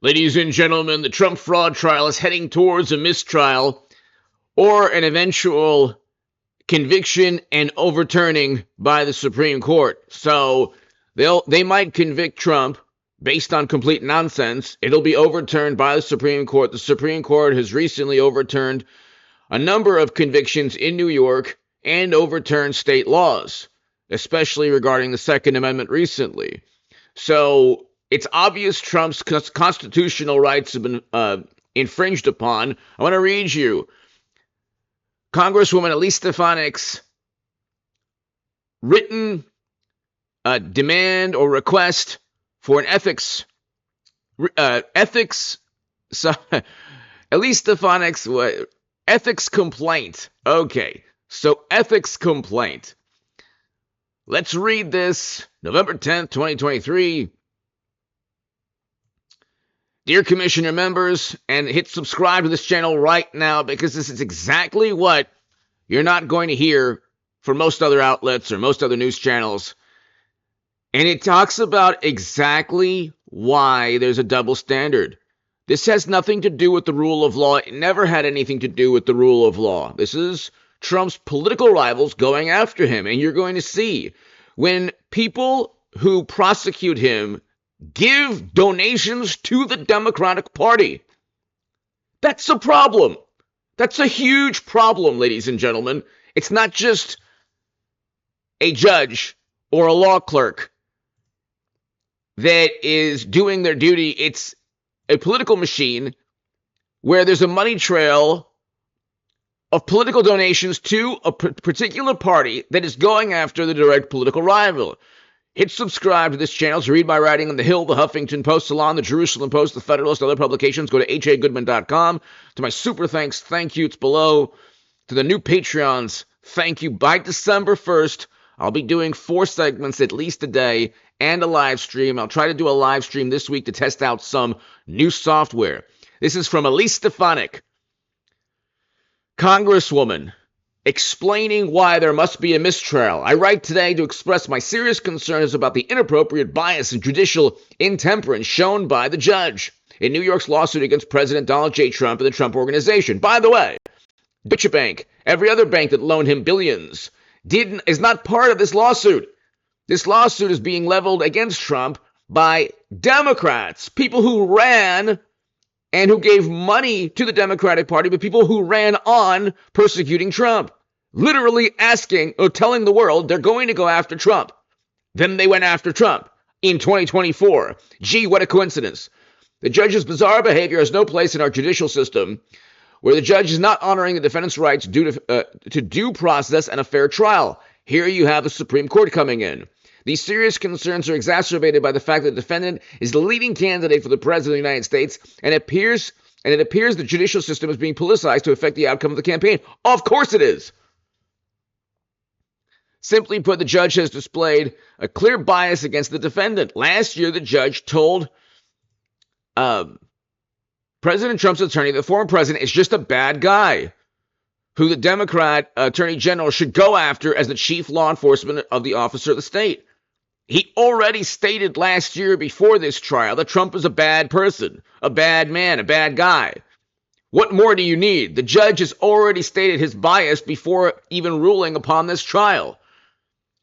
Ladies and gentlemen, the Trump fraud trial is heading towards a mistrial or an eventual conviction and overturning by the Supreme Court. So they might convict Trump based on complete nonsense. It'll be overturned by the Supreme Court. The Supreme Court has recently overturned a number of convictions in New York and overturned state laws, especially regarding the Second Amendment recently. So it's obvious Trump's constitutional rights have been infringed upon. I want to read you Congresswoman Elise Stefanik's written demand or request for an ethics Elise Stefanik's ethics complaint. Okay, so ethics complaint. Let's read this. November 10th, 2023. Dear Commissioner members, and hit subscribe to this channel right now because this is exactly what you're not going to hear from most other outlets or most other news channels. And it talks about exactly why there's a double standard. This has nothing to do with the rule of law. It never had anything to do with the rule of law. This is Trump's political rivals going after him. And you're going to see when people who prosecute him give donations to the Democratic Party. That's a problem. That's a huge problem, ladies and gentlemen. It's not just a judge or a law clerk that is doing their duty. It's a political machine where there's a money trail of political donations to a particular party that is going after the direct political rival. Hit subscribe to this channel to read my writing on The Hill, The Huffington Post, Salon, The Jerusalem Post, The Federalist, other publications. Go to hagoodman.com. To my super thanks, thank you, it's below. To the new Patreons, thank you. By December 1st, I'll be doing 4 segments at least a day and a live stream. I'll try to do a live stream this week to test out some new software. This is from Elise Stefanik, Congresswoman, explaining why there must be a mistrial. I write today to express my serious concerns about the inappropriate bias and judicial intemperance shown by the judge in New York's lawsuit against President Donald J. Trump and the Trump Organization. By the way, Deutsche Bank, every other bank that loaned him billions, is not part of this lawsuit. This lawsuit is being leveled against Trump by Democrats, people who ran and who gave money to the Democratic Party, but people who ran on persecuting Trump, literally asking or telling the world they're going to go after Trump. Then they went after Trump in 2024. Gee, what a coincidence. The judge's bizarre behavior has no place in our judicial system, where the judge is not honoring the defendant's rights to due process and a fair trial. Here you have the Supreme Court coming in. These serious concerns are exacerbated by the fact that the defendant is the leading candidate for the president of the United States, and it appears the judicial system is being politicized to affect the outcome of the campaign. Of course it is. Simply put, the judge has displayed a clear bias against the defendant. Last year, the judge told President Trump's attorney, the former president, is just a bad guy who the Democrat attorney general should go after as the chief law enforcement of the officer of the state. He already stated last year before this trial that Trump is a bad person, a bad man, a bad guy. What more do you need? The judge has already stated his bias before even ruling upon this trial.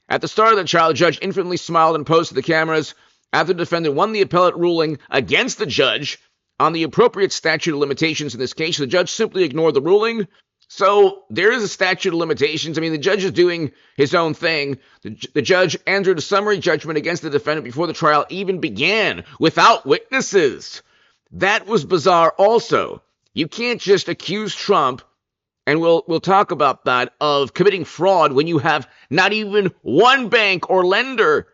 At the start of the trial, the judge infinitely smiled and posed to the cameras. After the defendant won the appellate ruling against the judge on the appropriate statute of limitations in this case, the judge simply ignored the ruling. So there is a statute of limitations. I mean, the judge is doing his own thing. The judge entered a summary judgment against the defendant before the trial even began, without witnesses. That was bizarre also. You can't just accuse Trump, and we'll talk about that, of committing fraud when you have not even one bank or lender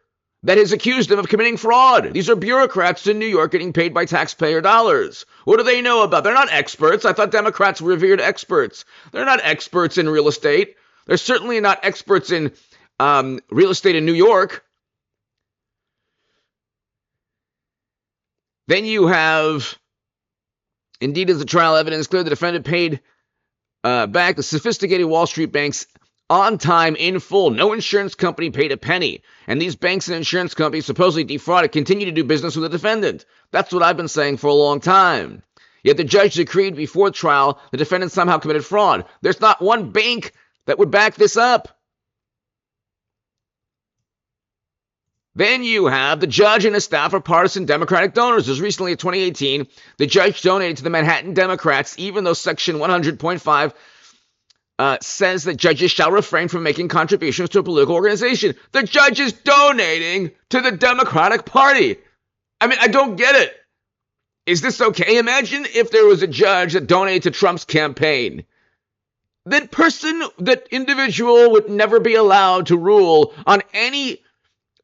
that has accused him of committing fraud. These are bureaucrats in New York getting paid by taxpayer dollars. What do they know about? They're not experts. I thought Democrats revered experts. They're not experts in real estate. They're certainly not experts in real estate in New York. Then you have, indeed, as the trial evidence clear, the defendant paid back the sophisticated Wall Street banks on time, in full. No insurance company paid a penny. And these banks and insurance companies supposedly defrauded continue to do business with the defendant. That's what I've been saying for a long time. Yet the judge decreed before trial the defendant somehow committed fraud. There's not one bank that would back this up. Then you have the judge and his staff are partisan Democratic donors. As recently in 2018, the judge donated to the Manhattan Democrats, even though Section 100.5 says that judges shall refrain from making contributions to a political organization. The judge is donating to the Democratic Party. I mean, I don't get it. Is this okay? Imagine if there was a judge that donated to Trump's campaign. That individual would never be allowed to rule on any.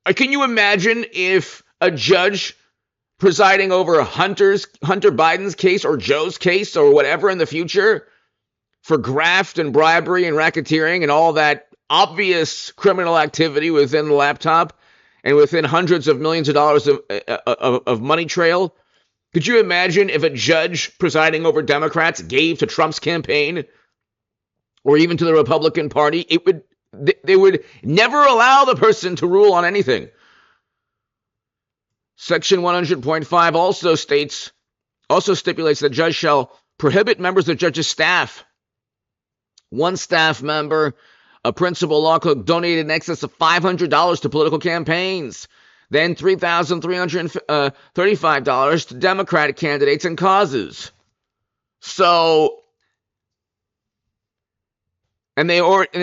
Can you imagine if a judge presiding over Hunter Biden's case or Joe's case or whatever in the future for graft and bribery and racketeering and all that obvious criminal activity within the laptop and within hundreds of millions of dollars of money trail? Could you imagine if a judge presiding over Democrats gave to Trump's campaign or even to the Republican Party? They would never allow the person to rule on anything. Section 100.5 also stipulates that the judge shall prohibit members of the judge's staff. One staff member, a principal law clerk, donated in excess of $500 to political campaigns. Then $3,335 to Democratic candidates and causes. So, and they already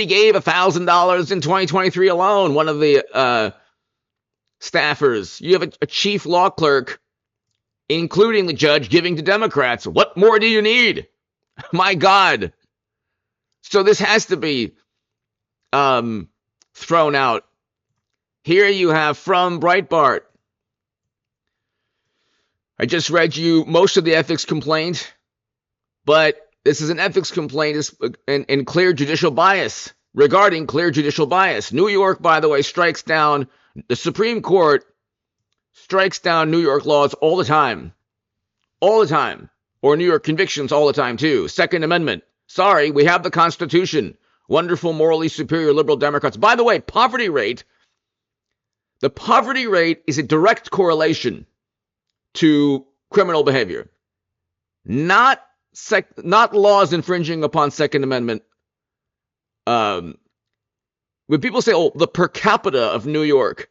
gave $1,000 in 2023 alone. One of the staffers. You have a chief law clerk, including the judge, giving to Democrats. What more do you need? My God. So this has to be thrown out. Here you have from Breitbart. I just read you most of the ethics complaint, but this is an ethics complaint and clear judicial bias. Regarding clear judicial bias, New York, by the way, strikes down, the Supreme Court strikes down New York laws all the time. All the time. Or New York convictions all the time, too. Second Amendment. Sorry, we have the Constitution. Wonderful, morally superior liberal Democrats. By the way, poverty rate. The poverty rate is a direct correlation to criminal behavior. Not laws infringing upon Second Amendment. When people say, oh, the per capita of New York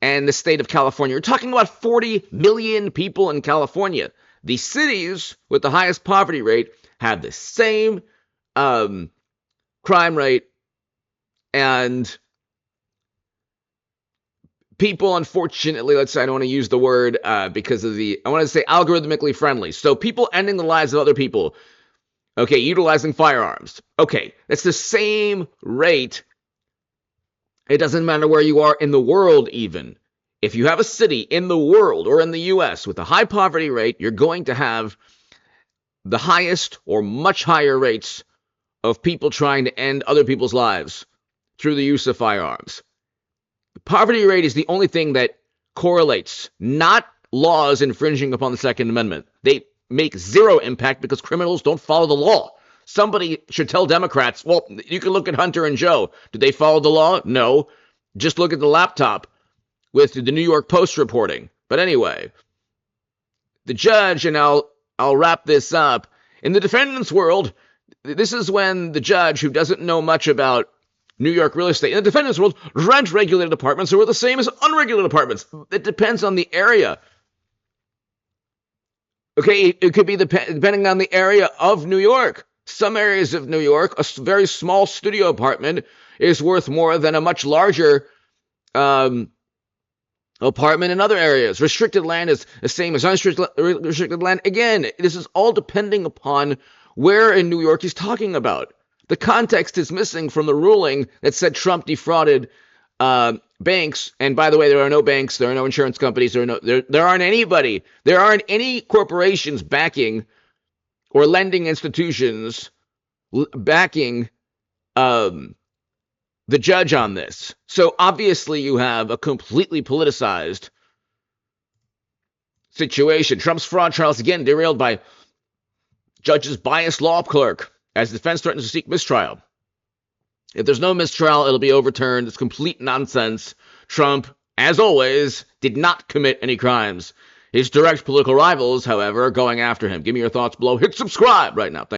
and the state of California, you're talking about 40 million people in California. The cities with the highest poverty rate have the same crime rate, and people, unfortunately, let's say, I don't want to use the word because of I want to say algorithmically friendly. So people ending the lives of other people, okay, utilizing firearms. Okay, that's the same rate. It doesn't matter where you are in the world even. If you have a city in the world or in the U.S. with a high poverty rate, you're going to have the highest or much higher rates of people trying to end other people's lives through the use of firearms. The poverty rate is the only thing that correlates, not laws infringing upon the Second Amendment. They make zero impact because criminals don't follow the law. Somebody should tell Democrats, well, you can look at Hunter and Joe. Did they follow the law? No. Just look at the laptop with the New York Post reporting. But anyway, the judge, and I'll wrap this up. In the defendant's world, this is when the judge, who doesn't know much about New York real estate, in the defendant's world, rent-regulated apartments are the same as unregulated apartments. It depends on the area. Okay, it could be depending on the area of New York. Some areas of New York, a very small studio apartment is worth more than a much larger apartment in other areas. Restricted land is the same as unrestricted land. Again, this is all depending upon where in New York he's talking about. The context is missing from the ruling that said Trump defrauded banks. And by the way, there are no banks, there are no insurance companies, there aren't anybody, there aren't any corporations backing or lending institutions backing the judge on this. So obviously you have a completely politicized situation. Trump's fraud trial is again derailed by judge's biased law clerk as the defense threatens to seek mistrial. If there's no mistrial, it'll be overturned. It's complete nonsense. Trump, as always, did not commit any crimes. His direct political rivals, however, are going after him. Give me your thoughts below. Hit subscribe right now. Thank you.